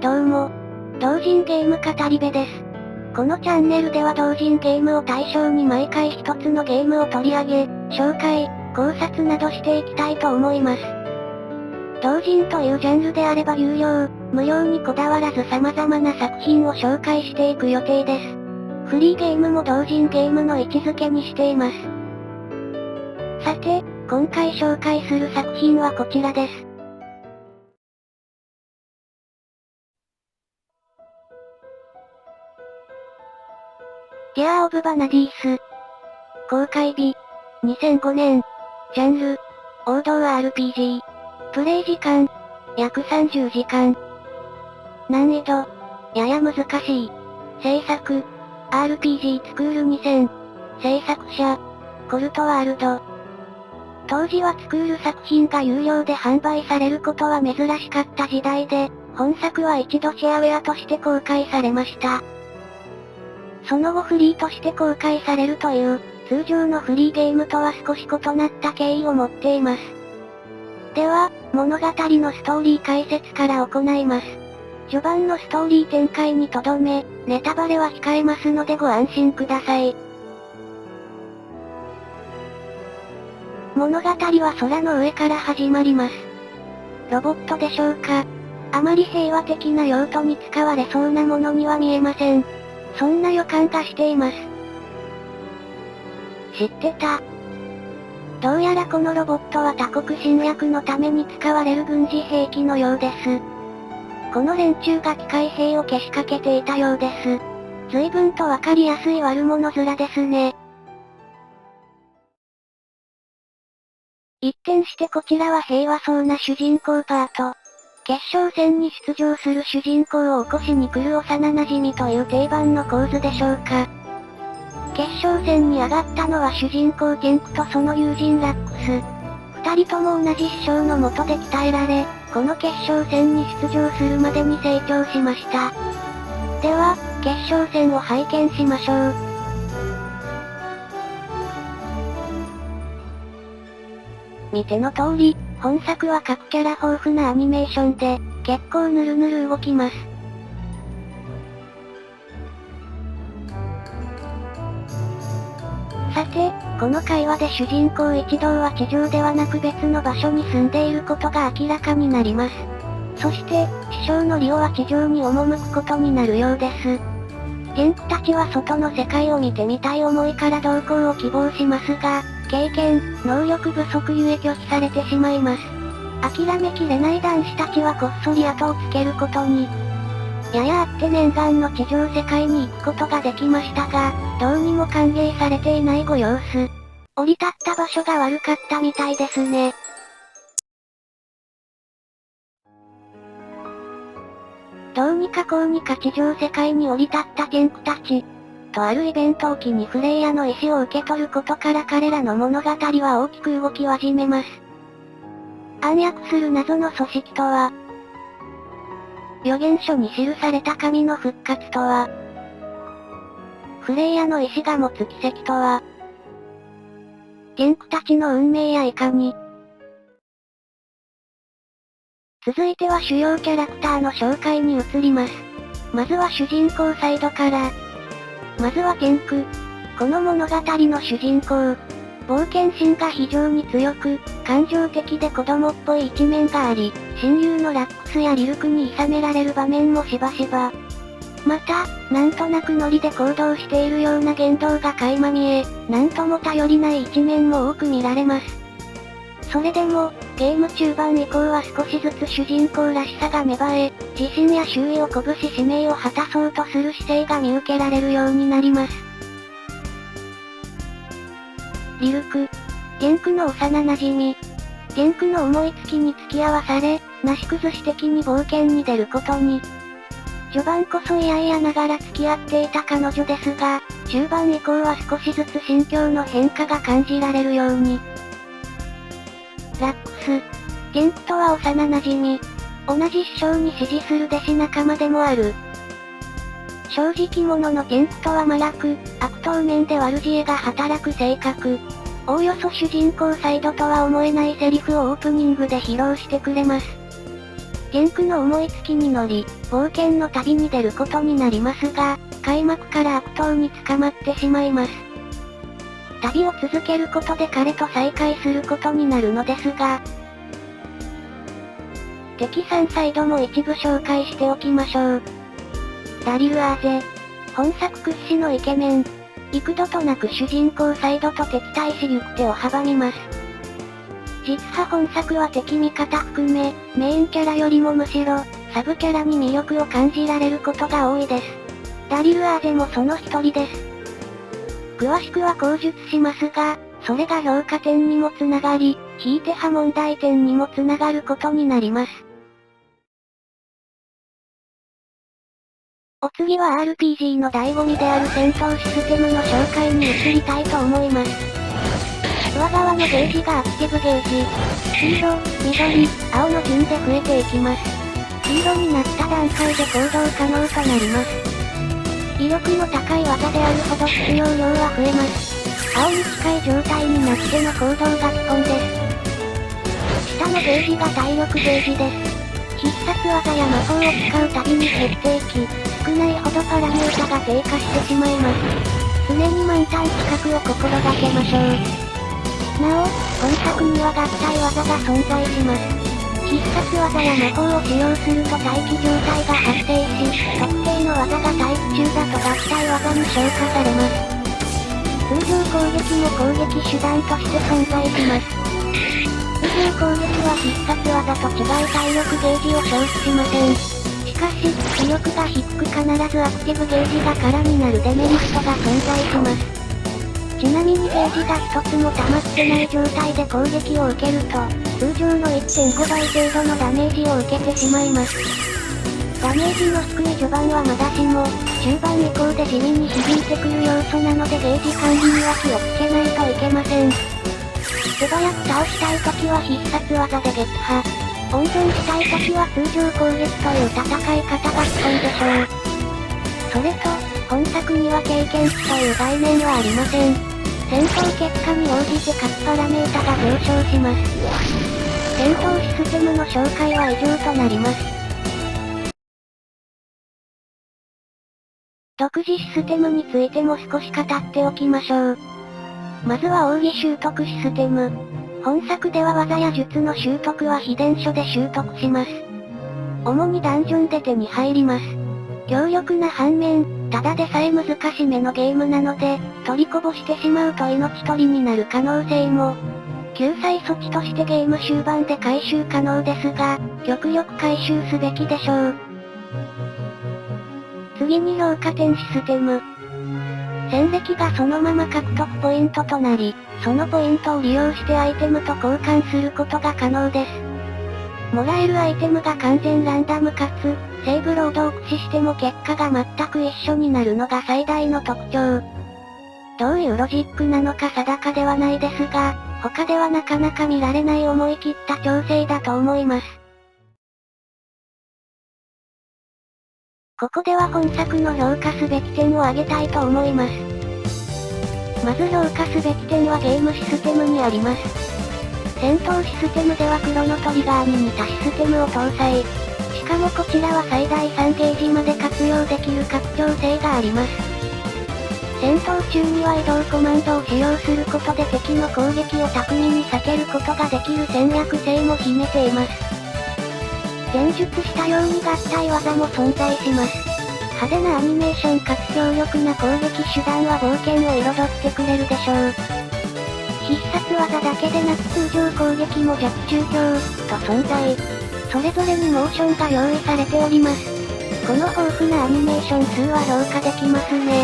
どうも。同人ゲーム語り部です。このチャンネルでは同人ゲームを対象に毎回一つのゲームを取り上げ、紹介、考察などしていきたいと思います。同人というジャンルであれば有料、無料にこだわらず様々な作品を紹介していく予定です。フリーゲームも同人ゲームの位置づけにしています。さて、今回紹介する作品はこちらです。ディア・オブ・バナディース。公開日、2005年。ジャンル、王道 RPG。プレイ時間、約30時間。難易度、やや難しい。制作、RPG スクール2000。制作者、コルトワールド。当時はスクール作品が有料で販売されることは珍しかった時代で、本作は一度シェアウェアとして公開されました。その後フリーとして公開されるという、通常のフリーゲームとは少し異なった経緯を持っています。では、物語のストーリー解説から行います。序盤のストーリー展開にとどめ、ネタバレは控えますのでご安心ください。物語は空の上から始まります。ロボットでしょうか？あまり平和的な用途に使われそうなものには見えません。そんな予感がしています。知ってた？どうやらこのロボットは他国侵略のために使われる軍事兵器のようです。この連中が機械兵をけしかけていたようです。随分とわかりやすい悪者面ですね。一転してこちらは平和そうな主人公パート。決勝戦に出場する主人公を起こしに来る幼馴染という定番の構図でしょうか。決勝戦に上がったのは主人公ケンクとその友人ラックス。二人とも同じ師匠の下で鍛えられ、この決勝戦に出場するまでに成長しました。では、決勝戦を拝見しましょう。見ての通り、本作は各キャラ豊富なアニメーションで、結構ヌルヌル動きます。さて、この会話で主人公一同は地上ではなく別の場所に住んでいることが明らかになります。そして、師匠のリオは地上に赴くことになるようです。ケンクたちは外の世界を見てみたい思いから同行を希望しますが、経験、能力不足ゆえ拒否されてしまいます。諦めきれない男子たちはこっそり後をつけることに。ややあって念願の地上世界に行くことができましたが、どうにも歓迎されていないご様子。降り立った場所が悪かったみたいですね。どうにかこうにか地上世界に降り立ったケンクたち。とあるイベントを機にフレイヤの意志を受け取ることから彼らの物語は大きく動き始めます。暗躍する謎の組織とは、預言書に記された神の復活とは、フレイヤの意志が持つ奇跡とは、ケンクたちの運命やいかに。続いては主要キャラクターの紹介に移ります。まずは主人公サイドから。まずはケンク。この物語の主人公。冒険心が非常に強く、感情的で子供っぽい一面があり、親友のラックスやリルクに諌められる場面もしばしば。また、なんとなくノリで行動しているような言動が垣間見え、なんとも頼りない一面も多く見られます。それでも、ゲーム中盤以降は少しずつ主人公らしさが芽生え、自信や周囲を鼓舞し使命を果たそうとする姿勢が見受けられるようになります。リルク。ケンクの幼馴染。ケンクの思いつきに付き合わされ、なし崩し的に冒険に出ることに。序盤こそ嫌々ながら付き合っていた彼女ですが、中盤以降は少しずつ心境の変化が感じられるように。ラックス。ケンクとは幼馴染。同じ師匠に師事する弟子仲間でもある。正直者のケンクとは真逆、悪党面で悪知恵が働く性格。おおよそ主人公サイドとは思えないセリフをオープニングで披露してくれます。ケンクの思いつきに乗り、冒険の旅に出ることになりますが、開幕から悪党に捕まってしまいます。旅を続けることで彼と再会することになるのですが、敵さんサイドも一部紹介しておきましょう。ダリル・アーゼ。本作屈指のイケメン。幾度となく主人公サイドと敵対し行く手を阻みます。実は本作は敵味方含め、メインキャラよりもむしろ、サブキャラに魅力を感じられることが多いです。ダリル・アーゼもその一人です。詳しくは口述しますが、それが評価点にもつながり、ひいては問題点にもつながることになります。お次は RPG の醍醐味である戦闘システムの紹介に移りたいと思います。上側のゲージがアクティブゲージ。黄色、緑、青の順で増えていきます。黄色になった段階で行動可能となります。威力の高い技であるほど必要量は増えます。青に近い状態になっての行動が基本です。下のゲージが体力ゲージです。必殺技や魔法を使うたびに減っていき、少ないほどパラメータが低下してしまいます。常に満タン近くを心がけましょう。なお、本作には合体技が存在します。必殺技や魔法を使用すると待機状態が発生し、特定の技が待機中だと合体技に昇華されます。通常攻撃も攻撃手段として存在します。通常攻撃は必殺技と違い体力ゲージを消費しません。しかし、威力が低く必ずアクティブゲージが空になるデメリットが存在します。ちなみにゲージが一つも溜まってない状態で攻撃を受けると、通常の 1.5 倍程度のダメージを受けてしまいます。ダメージの低い序盤はまだしも、中盤以降で地味に響いてくる要素なのでゲージ管理には気をつけないといけません。素早く倒したい時は必殺技で撃破。温存したい時は通常攻撃という戦い方が基本でしょう。それと、本作には経験値という概念はありません。戦闘結果に応じて各パラメータが上昇します。戦闘システムの紹介は以上となります。独自システムについても少し語っておきましょう。まずは奥義習得システム。本作では技や術の習得は秘伝書で習得します。主にダンジョンで手に入ります。強力な反面、ただでさえ難しめのゲームなので、取りこぼしてしまうと命取りになる可能性も。救済措置としてゲーム終盤で回収可能ですが、極力回収すべきでしょう。次に評価点システム。戦歴がそのまま獲得ポイントとなり、そのポイントを利用してアイテムと交換することが可能です。もらえるアイテムが完全ランダムかつ、セーブロードを駆使しても結果が全く一緒になるのが最大の特徴。どういうロジックなのか定かではないですが、他ではなかなか見られない思い切った調整だと思います。ここでは本作の評価すべき点を挙げたいと思います。まず評価すべき点はゲームシステムにあります。戦闘システムではクロノトリガーに似たシステムを搭載。しかもこちらは最大3ゲージまで活用できる拡張性があります。戦闘中には移動コマンドを使用することで敵の攻撃を巧みに避けることができる戦略性も秘めています。前述したように合体技も存在します。派手なアニメーションかつ強力な攻撃手段は冒険を彩ってくれるでしょう。必殺技だけでなく通常攻撃も弱中強と存在。それぞれにモーションが用意されております。この豊富なアニメーション数は評価できますね。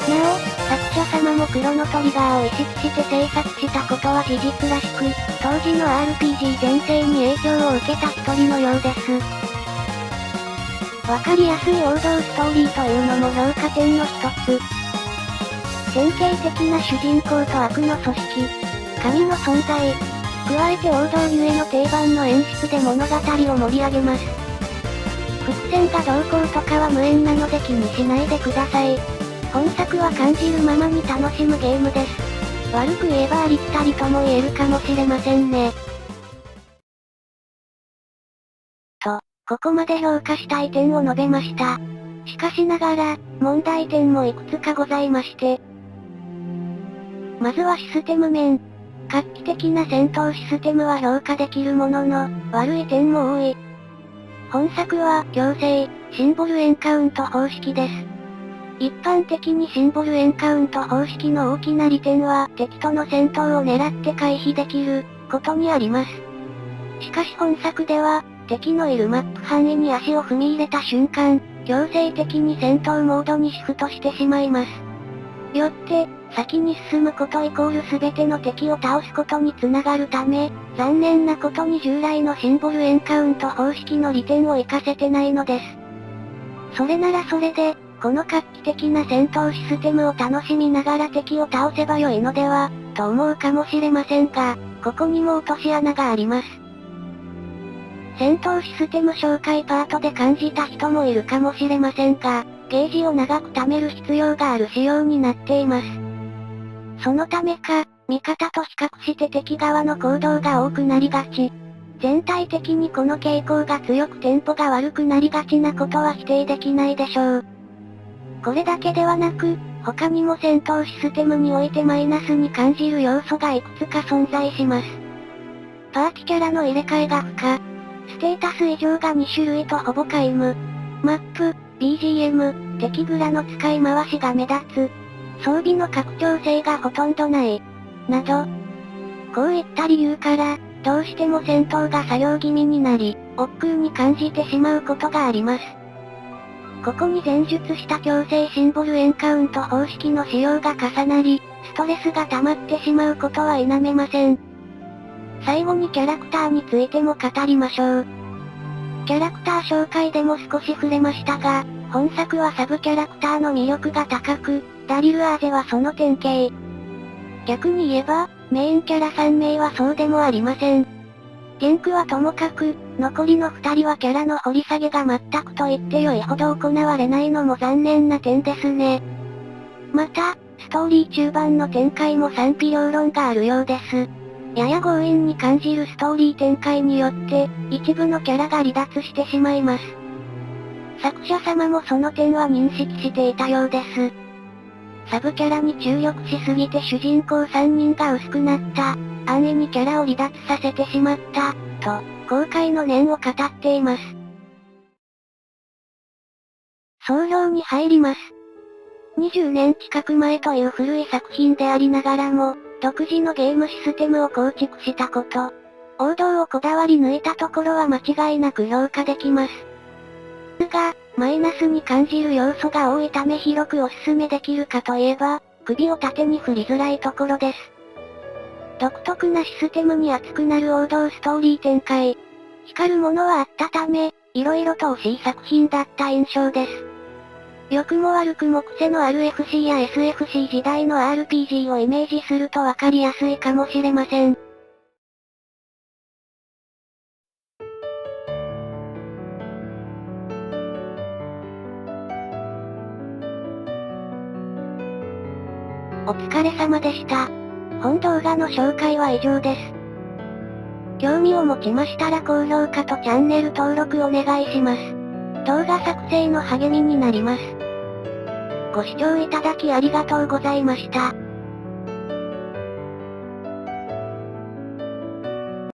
なお、作者様もクロノトリガーを意識して制作したことは事実らしく、当時の RPG 全盛に影響を受けた一人のようです。わかりやすい王道ストーリーというのも評価点の一つ。典型的な主人公と悪の組織、神の存在、加えて王道ゆえの定番の演出で物語を盛り上げます。伏線がどうこうとかは無縁なので気にしないでください。本作は感じるままに楽しむゲームです。悪く言えばありきたりとも言えるかもしれませんね。と、ここまで評価したい点を述べました。しかしながら、問題点もいくつかございまして。まずはシステム面。画期的な戦闘システムは評価できるものの、悪い点も多い。本作は、強制、シンボルエンカウント方式です。一般的にシンボルエンカウント方式の大きな利点は、敵との戦闘を狙って回避できる、ことにあります。しかし本作では、敵のいるマップ範囲に足を踏み入れた瞬間、強制的に戦闘モードにシフトしてしまいます。よって、先に進むことイコール全ての敵を倒すことにつながるため、残念なことに従来のシンボルエンカウント方式の利点を活かせてないのです。それならそれで、この画期的な戦闘システムを楽しみながら敵を倒せばよいのでは、と思うかもしれませんが、ここにも落とし穴があります。戦闘システム紹介パートで感じた人もいるかもしれませんが、ゲージを長く貯める必要がある仕様になっています。そのためか、味方と比較して敵側の行動が多くなりがち。全体的にこの傾向が強くテンポが悪くなりがちなことは否定できないでしょう。これだけではなく、他にも戦闘システムにおいてマイナスに感じる要素がいくつか存在します。パーティキャラの入れ替えが不可。ステータス異常が2種類とほぼ皆無。マップ、BGM、敵グラの使い回しが目立つ。装備の拡張性がほとんどない。など。こういった理由から、どうしても戦闘が作業気味になり、億劫に感じてしまうことがあります。ここに前述した強制シンボルエンカウント方式の使用が重なり、ストレスが溜まってしまうことは否めません。最後にキャラクターについても語りましょう。キャラクター紹介でも少し触れましたが、本作はサブキャラクターの魅力が高く、ダリル・アーゼはその典型。逆に言えば、メインキャラ3名はそうでもありません。ゲンクはともかく、残りの2人はキャラの掘り下げが全くと言ってよいほど行われないのも残念な点ですね。また、ストーリー中盤の展開も賛否両論があるようです。やや強引に感じるストーリー展開によって、一部のキャラが離脱してしまいます。作者様もその点は認識していたようです。サブキャラに注力しすぎて主人公3人が薄くなった、安易にキャラを離脱させてしまった、と、後悔の念を語っています。総評に入ります。20年近く前という古い作品でありながらも、独自のゲームシステムを構築したこと。王道をこだわり抜いたところは間違いなく評価できます。が、マイナスに感じる要素が多いため広くおすすめできるかといえば、首を縦に振りづらいところです。独特なシステムに熱くなる王道ストーリー展開。光るものはあったため、色々と惜しい作品だった印象です。良くも悪くも癖のある FC や SFC 時代の RPG をイメージするとわかりやすいかもしれません。お疲れ様でした。本動画の紹介は以上です。興味を持ちましたら高評価とチャンネル登録お願いします。動画作成の励みになります。ご視聴いただきありがとうございました。